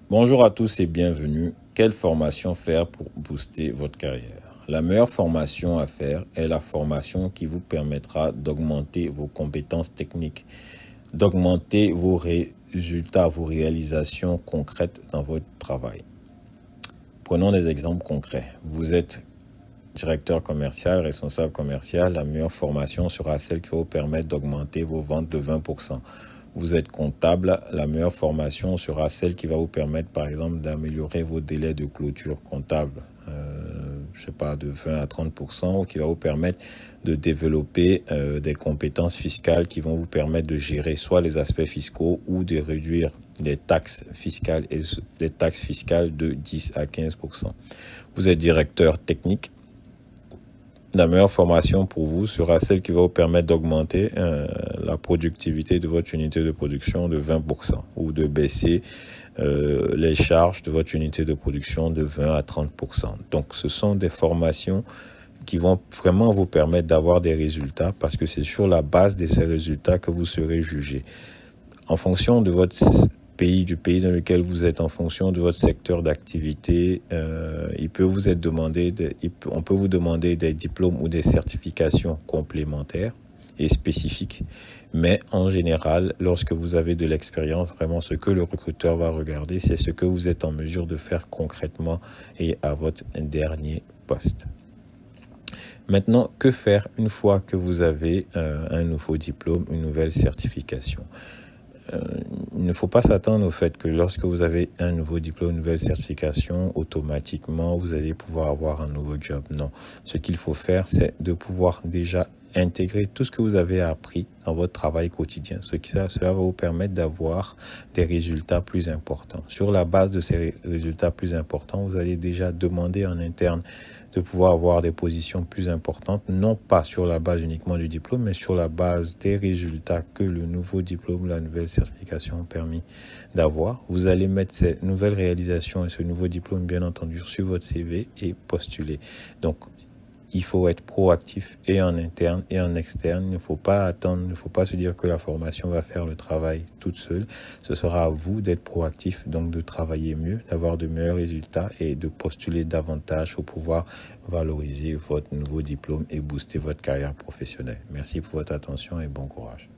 Bonjour à tous et bienvenue. Quelle formation faire pour booster votre carrière? La meilleure formation à faire est la formation qui vous permettra d'augmenter vos compétences techniques, d'augmenter vos résultats, vos réalisations concrètes dans votre travail. Prenons des exemples concrets. Vous êtes directeur commercial, responsable commercial, la meilleure formation sera celle qui va vous permettre d'augmenter vos ventes de 20%. Vous êtes comptable, la meilleure formation sera celle qui va vous permettre, par exemple, d'améliorer vos délais de clôture comptable, de 20 à 30%, ou qui va vous permettre de développer des compétences fiscales qui vont vous permettre de gérer soit les aspects fiscaux ou de réduire les taxes fiscales de 10 à 15%. Vous êtes directeur technique. La meilleure formation pour vous sera celle qui va vous permettre d'augmenter la productivité de votre unité de production de 20% ou de baisser les charges de votre unité de production de 20 à 30%. Donc, ce sont des formations qui vont vraiment vous permettre d'avoir des résultats parce que c'est sur la base de ces résultats que vous serez jugé. En fonction de votre du pays dans lequel vous êtes, en fonction de votre secteur d'activité, on peut vous demander des diplômes ou des certifications complémentaires et spécifiques. Mais en général, lorsque vous avez de l'expérience, vraiment ce que le recruteur va regarder, c'est ce que vous êtes en mesure de faire concrètement et à votre dernier poste. Maintenant, que faire une fois que vous avez un nouveau diplôme, une nouvelle certification? Il ne faut pas s'attendre au fait que lorsque vous avez un nouveau diplôme, une nouvelle certification, automatiquement, vous allez pouvoir avoir un nouveau job. Non. Ce qu'il faut faire, c'est de pouvoir déjà intégrer tout ce que vous avez appris dans votre travail quotidien. Cela va vous permettre d'avoir des résultats plus importants. Sur la base de ces résultats plus importants, vous allez déjà demander en interne de pouvoir avoir des positions plus importantes, non pas sur la base uniquement du diplôme, mais sur la base des résultats que le nouveau diplôme, la nouvelle certification ont permis d'avoir. Vous allez mettre ces nouvelles réalisations et ce nouveau diplôme, bien entendu, sur votre CV et postuler. Donc, il faut être proactif et en interne et en externe. Il ne faut pas attendre, il ne faut pas se dire que la formation va faire le travail toute seule. Ce sera à vous d'être proactif, donc de travailler mieux, d'avoir de meilleurs résultats et de postuler davantage pour pouvoir valoriser votre nouveau diplôme et booster votre carrière professionnelle. Merci pour votre attention et bon courage.